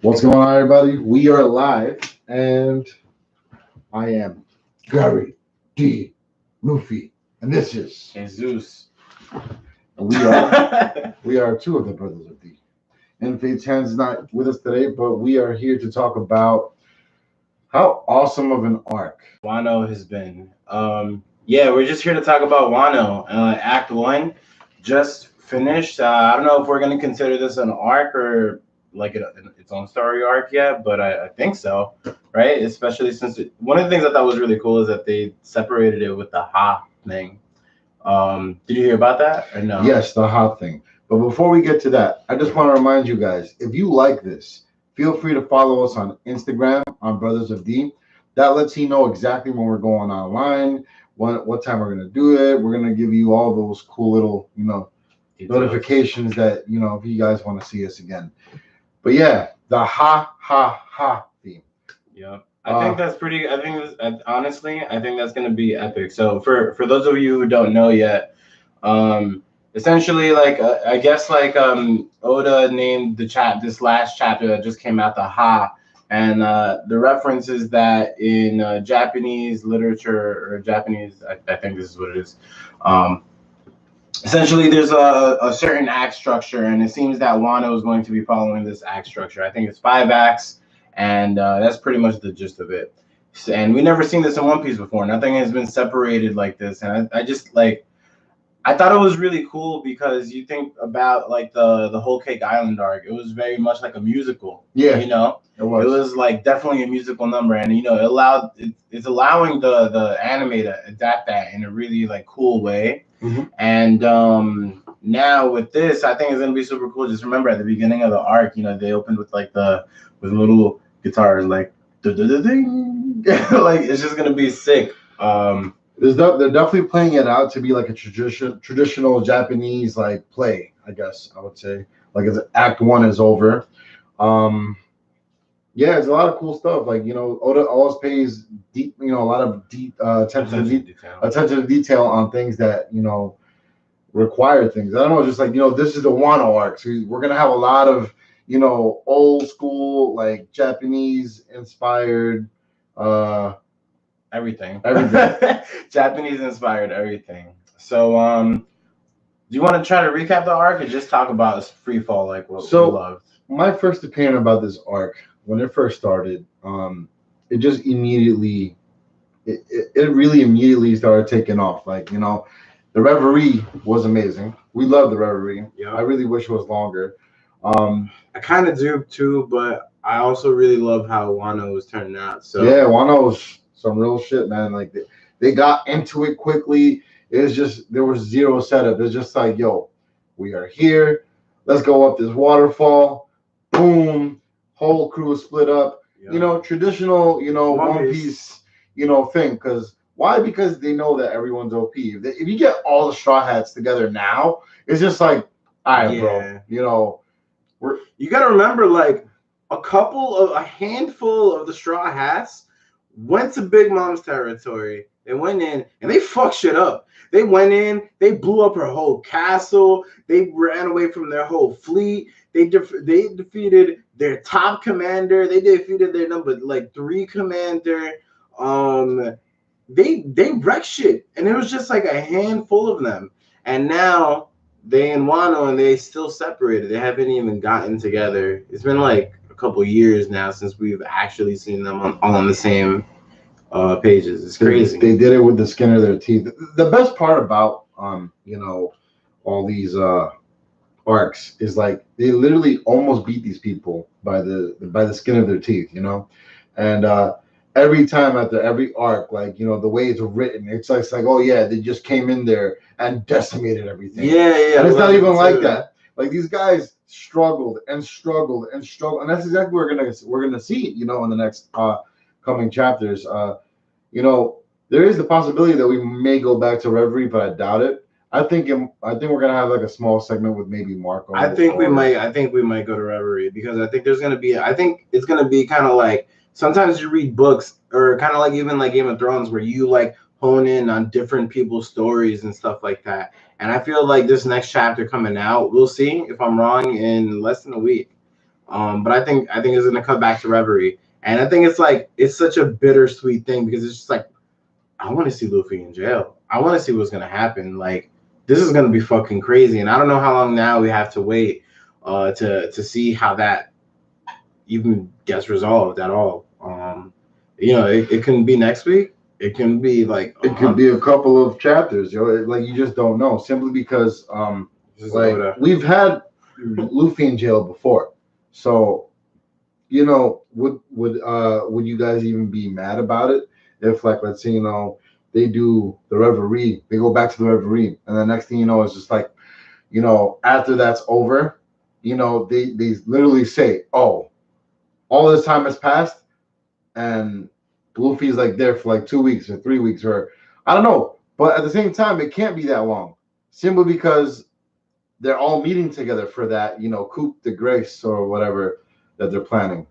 What's going on, everybody? We are live, and I am Gary D. Luffy, and this is Jesus. And we are two of the brothers of D. And Fate's Hand's not with us today, but we are here to talk about how awesome of an arc Wano has been. We're just here to talk about Wano. Act 1 just finished. I don't know if we're going to consider this an arc or like its own story arc yet, but I think so, right? Especially since one of the things I thought was really cool is that they separated it with the ha thing. Did you hear about that or no? Yes, the hot thing. But before we get to that, I just want to remind you guys, if you like this, feel free to follow us on Instagram on Brothers of D. That lets you know exactly when we're going online, what time we're going to do it. We're going to give you all those cool little, notifications that, if you guys want to see us again. But yeah, the ha theme. Yeah. I think that's pretty. Honestly, I think that's gonna be epic. So for those of you who don't know yet, essentially, I guess Oda named this last chapter that just came out the ha, and the reference is that in Japanese literature or Japanese, I think this is what it is. Essentially, there's a certain act structure, and it seems that Wano is going to be following this act structure. I think it's 5 acts. And that's pretty much the gist of it. And we never seen this in One Piece before. Nothing has been separated like this. And I just I thought it was really cool because you think about the Whole Cake Island arc. It was very much like a musical. Yeah, it was definitely a musical number, and it's allowing the anime to adapt that in a really cool way. Mm-hmm. And now with this, I think it's gonna be super cool. Just remember at the beginning of the arc, they opened with with little guitars ding. It's just gonna be sick. They're definitely playing it out to be like a traditional Japanese play, I guess I would say. As Act 1 is over. Yeah, it's a lot of cool stuff. Oda always pays deep, a lot of deep attention to detail on things that require things. I don't know, just this is the Wano arc, so we're gonna have a lot of old school Japanese inspired everything. Japanese inspired everything. So do you want to try to recap the arc or just talk about free fall what we loved? My first opinion about this arc when it first started, it just immediately it really immediately started taking off. The Reverie was amazing. We love the Reverie. Yeah. I really wish it was longer. I kind of do too, but I also really love how Wano was turning out. So yeah, Wano was some real shit, man. They got into it quickly. It was just there was zero setup. It's just yo, we are here. Let's go up this waterfall. Boom, whole crew split up. Yeah. Traditional, One Piece, thing. Because they know that everyone's OP. If you get all the Straw Hats together now, it's just all right, bro. You got to remember, a handful of the Straw Hats went to Big Mom's territory. They went in and they fucked shit up. They went in, they blew up her whole castle. They ran away from their whole fleet. They defeated their top commander. They defeated their number 3 commander. They wrecked shit, and it was just a handful of them. And now they in Wano, and they still separated. They haven't even gotten together. It's been a couple years now since we've actually seen them on the same pages. It's crazy. They did it with the skin of their teeth. The best part about all these arcs is they literally almost beat these people by the skin of their teeth, and every time after every arc, the way it's written, it's oh yeah, they just came in there and decimated everything. Yeah. And it's not even like that. These guys struggled and struggled and struggled, and that's exactly what we're gonna see, in the next coming chapters. There is the possibility that we may go back to Reverie, but I doubt it. I think we're gonna have a small segment with maybe Marco. I think we might go to Reverie because I think it's gonna be kind of sometimes you read books or kind of even Game of Thrones where you hone in on different people's stories and stuff like that. And I feel like this next chapter coming out, we'll see if I'm wrong in less than a week. But I think it's gonna cut back to Reverie, and I think it's like it's such a bittersweet thing because it's just like I want to see Luffy in jail. I want to see what's gonna happen. Like this is gonna be fucking crazy, and I don't know how long now we have to wait to see how that even gets resolved at all. It can be next week. It can be like it could be a couple of chapters, yo. Like you just don't know, simply because like we've had Luffy in jail before, so would you guys even be mad about it if, like, let's say they do the Reverie, they go back to the Reverie, and the next thing you know it's just like after that's over, they literally say, oh, all this time has passed, and Luffy's like there for like 2 weeks or 3 weeks, or I don't know. But at the same time, it can't be that long, simply because they're all meeting together for that, coup de grace or whatever that they're planning.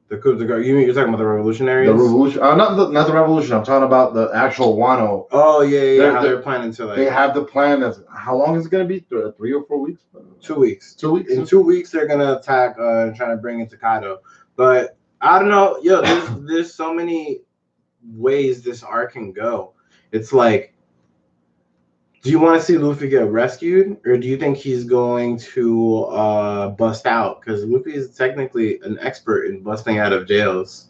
The coup de grace? You're talking about the revolutionaries? The revolution? Not the revolution. I'm talking about the actual Wano. Oh yeah. How they're planning to They have the plan. That's how long is it going to be? 3 or 4 weeks? 2 weeks. 2 weeks. In 2 weeks, they're gonna attack and trying to bring in Kaido. But I don't know. Yo, there's so many ways this arc can go. It's like, do you want to see Luffy get rescued, or do you think he's going to bust out? Because Luffy is technically an expert in busting out of jails.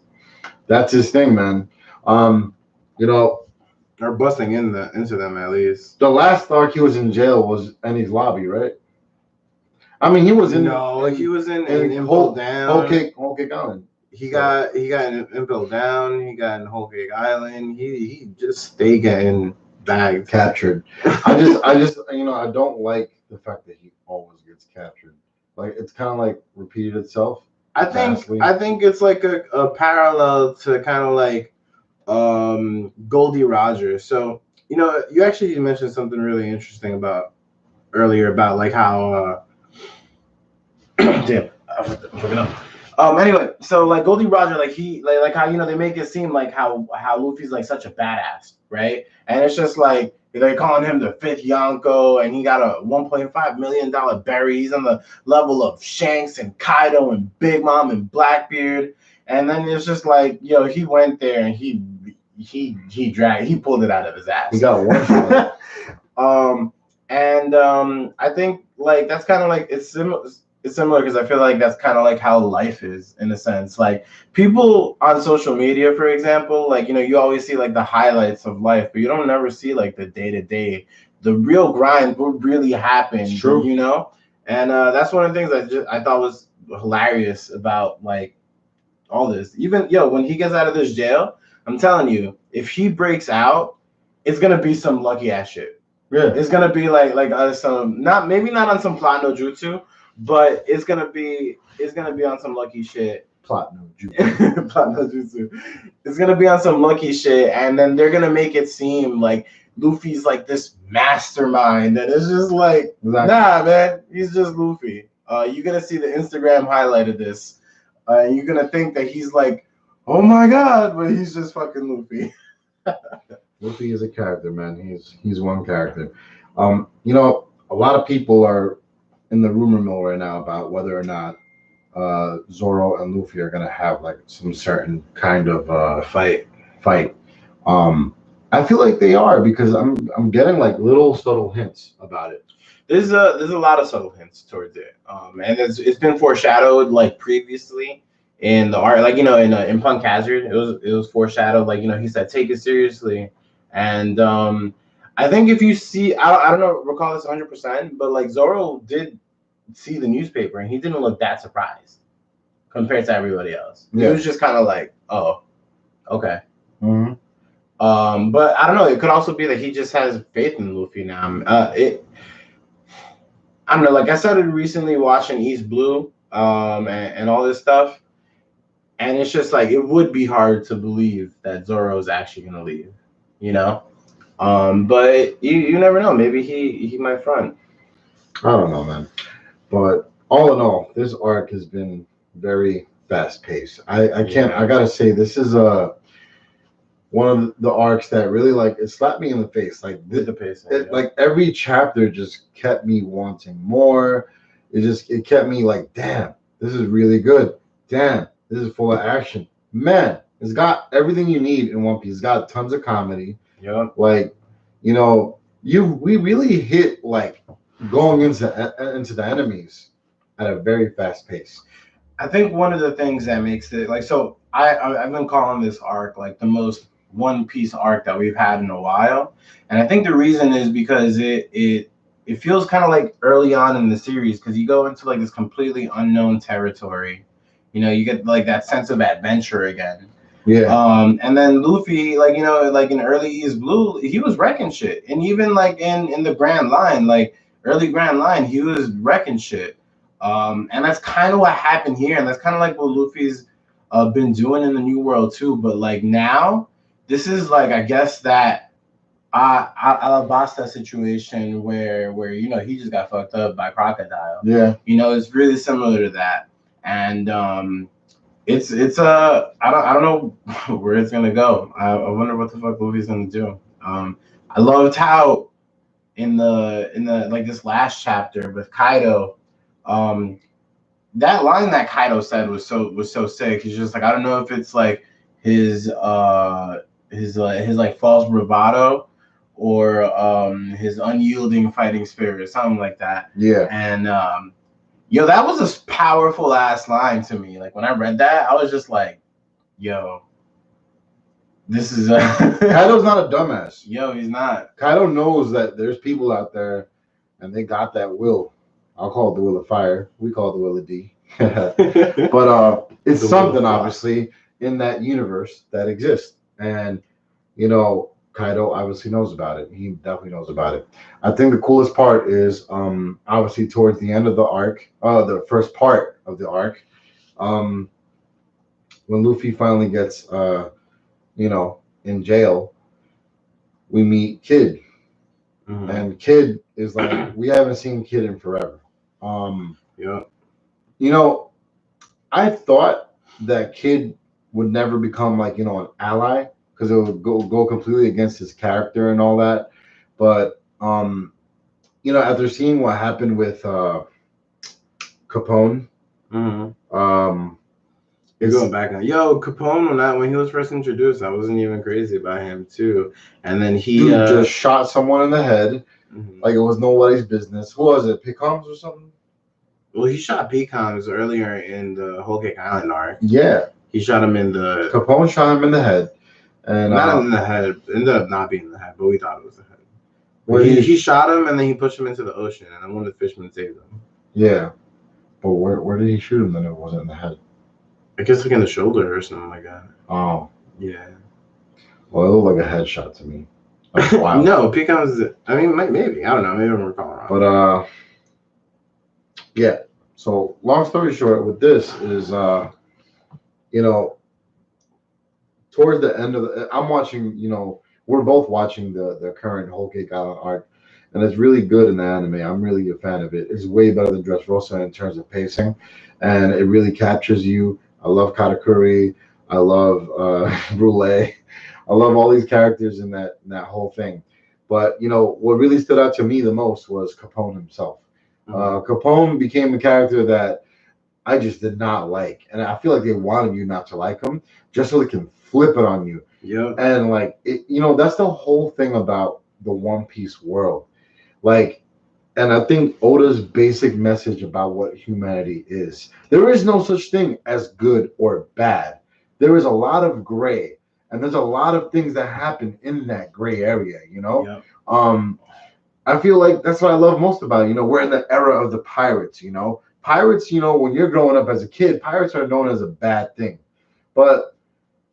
That's his thing, man. Or busting into them at least. The last arc he was in jail was Eni's lobby, right? I mean, he was in. No, he was in Whole Down. Whole Cake Island. He got in Impel Down. He got in Whole Cake Island. He just stayed getting bagged, captured. I just I don't like the fact that he always gets captured. Like it's kind of like repeated itself. I think it's like a parallel to kind of like Goldie Roger. So you actually mentioned something really interesting earlier about like how damn, I fucking up. Anyway, so like Goldie Roger, like he like how they make it seem like how Luffy's like such a badass, right? And it's just like they're calling him the fifth Yonko, and he got a $1.5 million berry. He's on the level of Shanks and Kaido and Big Mom and Blackbeard. And then it's just like, he went there and he pulled it out of his ass. He got one. I think like that's kind of like it's similar because I feel like that's kind of like how life is in a sense. Like people on social media, for example, like you always see like the highlights of life, but you don't never see like the day-to-day, the real grind, what really happened. It's true. And that's one of the things I thought was hilarious about like all this. Even when he gets out of this jail, I'm telling you, if he breaks out, it's gonna be some lucky ass shit. Yeah, it's gonna be like some not on some plot no jutsu, but it's gonna be on some lucky shit. Plot no jutsu. Plot no jutsu. It's gonna be on some lucky shit, and then they're gonna make it seem like Luffy's like this mastermind, and it's just like, nah, man, he's just Luffy. You're gonna see the Instagram highlight of this. You're gonna think that he's like, oh my god, but he's just fucking Luffy. Luffy is a character, man. He's one character. A lot of people are in the rumor mill right now about whether or not Zoro and Luffy are gonna have like some certain kind of fight. I feel like they are, because I'm getting like little subtle hints about it. There's a lot of subtle hints towards it, and it's been foreshadowed like previously in the art, like in Punk Hazard, it was foreshadowed, like he said take it seriously, and I think if you see, I don't know, recall this 100%, but like Zoro did see the newspaper and he didn't look that surprised compared to everybody else. Yeah. He was just kind of like, oh, okay. Mm-hmm. But I don't know. It could also be that he just has faith in Luffy now. I don't know. Like I started recently watching East Blue, and all this stuff, and it's just like it would be hard to believe that Zoro is actually gonna leave, But you never know. Maybe he might front. I don't know, man. But all in all, this arc has been very fast paced. I gotta say, this is one one of the arcs that really like it slapped me in the face. Like With the pacing, like every chapter just kept me wanting more. It kept me like, damn, this is really good. Damn, this is full of action. Man, it's got everything you need in One Piece. It's got tons of comedy. Yep. Like, you know, we really hit like going into the enemies at a very fast pace. I think one of the things that makes it like so I've been calling this arc like the most One Piece arc that we've had in a while, and I think the reason is because it feels kind of like early on in the series because you go into like this completely unknown territory. You know, you get like that sense of adventure again. Yeah. And then Luffy, like, you know, like in early East Blue, he was wrecking shit. And even like in the Grand Line, like early Grand Line, he was wrecking shit. And that's kind of what happened here. And that's kind of like what Luffy's been doing in the New World too. But like now, this is like, I guess that Alabasta situation where, you know, he just got fucked up by Crocodile. Yeah. You know, it's really similar to that. And it's I don't know where it's gonna go. I wonder what the fuck Luffy's gonna do. I loved how in the like this last chapter with Kaido, that line that Kaido said was so sick. He's just like, I don't know if it's like his like false bravado or his unyielding fighting spirit or something like that. Yeah. And yo, that was a powerful ass line to me. Like when I read that, I was just like, yo, this is Kaido's not a dumbass. Yo, he's not. Kaido knows that there's people out there and they got that will. I'll call it the will of fire. We call it the will of D. But it's The something will of obviously in that universe that exists. And you know, Kaido obviously knows about it. He definitely knows about it. I think the coolest part is obviously towards the end of the arc, the first part of the arc, when Luffy finally gets you know, in jail, we meet Kid. Mhm. And Kid is like, we haven't seen Kid in forever. Yeah. You know, I thought that Kid would never become like, you know, an ally because it would go completely against his character and all that. But you know, after seeing what happened with Capone, You're going back on Capone when he was first introduced, I wasn't even crazy about him too. And then he dude just shot someone in the head like it was nobody's business. Who was it? Picums or something? Well, he shot Pecans earlier in the Whole Cake Island arc. Yeah. He shot him in the Capone shot him in the head. And not in the head. Ended up not being in the head, but we thought it was the head. Where he shot him and then he pushed him into the ocean, and then one of the fishermen saved him. Yeah. But where did he shoot him then it wasn't in the head? I guess like in the shoulder or something like that. Oh. Yeah. Well, it looked like a headshot to me. Wow. No, Pecans. I mean, maybe. I don't know. Maybe I'm recalling wrong. But yeah. So long story short, with this is you know, towards the end of I'm watching, you know, we're both watching the current Whole Cake Island arc, and it's really good in the anime. I'm really a fan of it. It's way better than Dressrosa in terms of pacing, and it really captures you. I love Katakuri. I love Brule. I love all these characters in that whole thing. But you know what really stood out to me the most was Capone himself. Capone became a character that I just did not like, and I feel like they wanted you not to like him just so they can flip it on you. Yeah. And like it, you know, that's the whole thing about the One Piece world. Like, and I think Oda's basic message about what humanity is: there is no such thing as good or bad. There is a lot of gray, and there's a lot of things that happen in that gray area. You know. Yeah. I feel like that's what I love most about it. You know, we're in the era of the pirates, you know. Pirates, you know, when you're growing up as a kid, pirates are known as a bad thing. But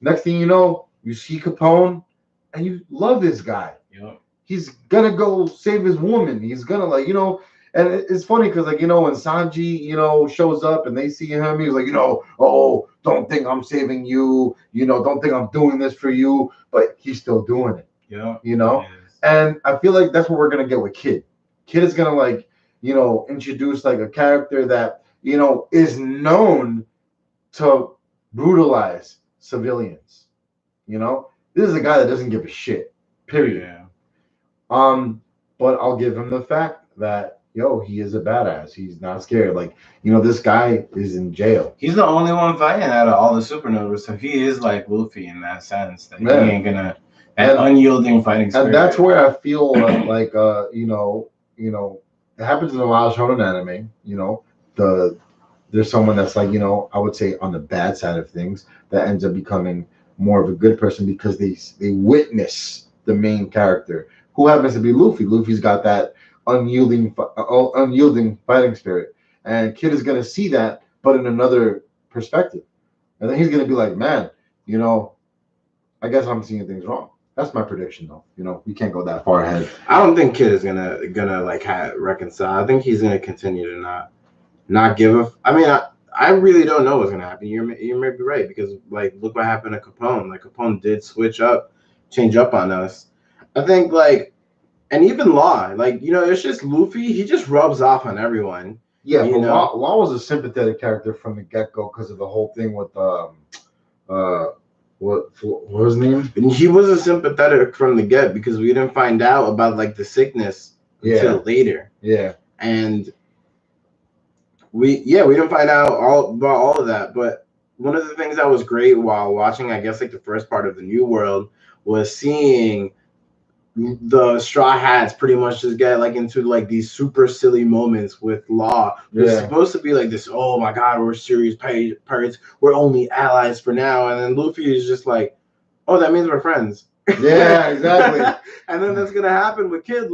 next thing you know, you see Capone and you love this guy. Yeah. He's gonna go save his woman. He's gonna like, you know, and it's funny because like, you know, when Sanji, you know, shows up and they see him, he's like, you know, oh, don't think I'm saving you, you know, don't think I'm doing this for you, but he's still doing it. Yeah. You know? And I feel like that's what we're gonna get with Kid. Kid is gonna like, you know, introduce like a character that, you know, is known to brutalize civilians. You know, This is a guy that doesn't give a shit. Period. Yeah. But I'll give him the fact that he is a badass. He's not scared. Like, this guy is in jail. He's the only one fighting out of all the supernovas, so he is like Luffy in that sense. That he ain't gonna unyielding fighting spirit. And that's where I feel like it happens in a lot of shonen anime. There's someone that's like, I would say on the bad side of things that ends up becoming more of a good person because they witness the main character, who happens to be Luffy. Luffy's got that unyielding fighting spirit, and Kid is gonna see that, but in another perspective, and then he's gonna be like, man, I guess I'm seeing things wrong. That's my prediction, though. We can't go that far ahead. I don't think Kid is gonna like reconcile. I think he's gonna continue to not give a. I mean, I really don't know what's gonna happen. You may be right, because like look what happened to Capone. Like Capone did change up on us. I think and even Law, it's just Luffy. He just rubs off on everyone. Yeah, but Law was a sympathetic character from the get-go because of the whole thing with what was his name? And he wasn't sympathetic from the get because we didn't find out about the sickness until later. Yeah, and we didn't find out about all of that. But one of the things that was great while watching, I guess, the first part of the New World was seeing the Straw Hats pretty much just get into these super silly moments with Law. It's supposed to be this, oh my god, we're serious pirates, we're only allies for now, and then Luffy is just like, oh, that means we're friends. Yeah, exactly. And then that's gonna happen with Kid.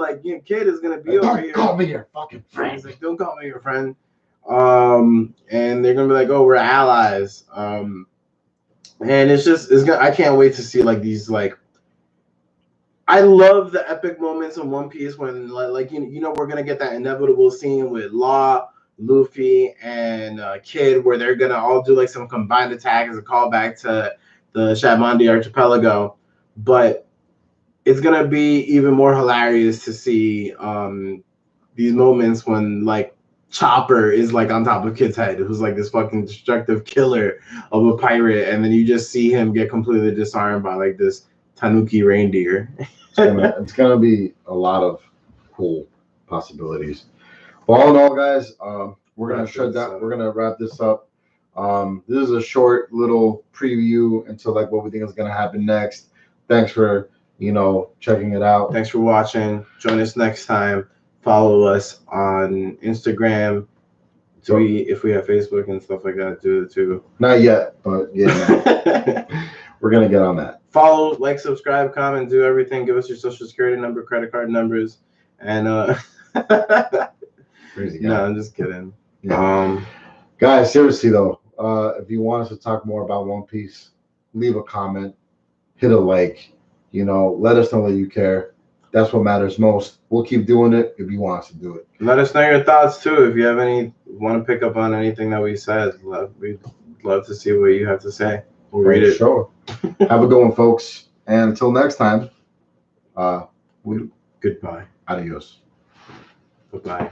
Kid is gonna be over here. Don't call me your fucking friend. Don't call me your friend. And they're gonna be like, oh, we're allies. And I can't wait to see these I love the epic moments in One Piece when we're gonna get that inevitable scene with Law, Luffy, and Kid, where they're gonna all do some combined attack as a callback to the Shabandi Archipelago. But it's gonna be even more hilarious to see these moments when Chopper is on top of Kid's head, who's this fucking destructive killer of a pirate, and then you just see him get completely disarmed by this Tanuki reindeer. It's gonna be a lot of cool possibilities. But all in all, guys, we're gonna wrap this up. This is a short little preview into what we think is gonna happen next. Thanks for checking it out. Thanks for watching. Join us next time. Follow us on Instagram. If we have Facebook and stuff like that, do it too. Not yet, but yeah, we're gonna get on that. Follow, subscribe, comment, do everything. Give us your social security number, credit card numbers, and Crazy guy. No, I'm just kidding. Yeah. Guys, seriously though, if you want us to talk more about One Piece, leave a comment, hit a like, let us know that you care. That's what matters most. We'll keep doing it if you want us to do it. Let us know your thoughts too. If you have want to pick up on anything that we said, we'd love to see what you have to say. We'll read it. Sure. Have a good one, folks. And until next time, goodbye. Adios. Bye-bye.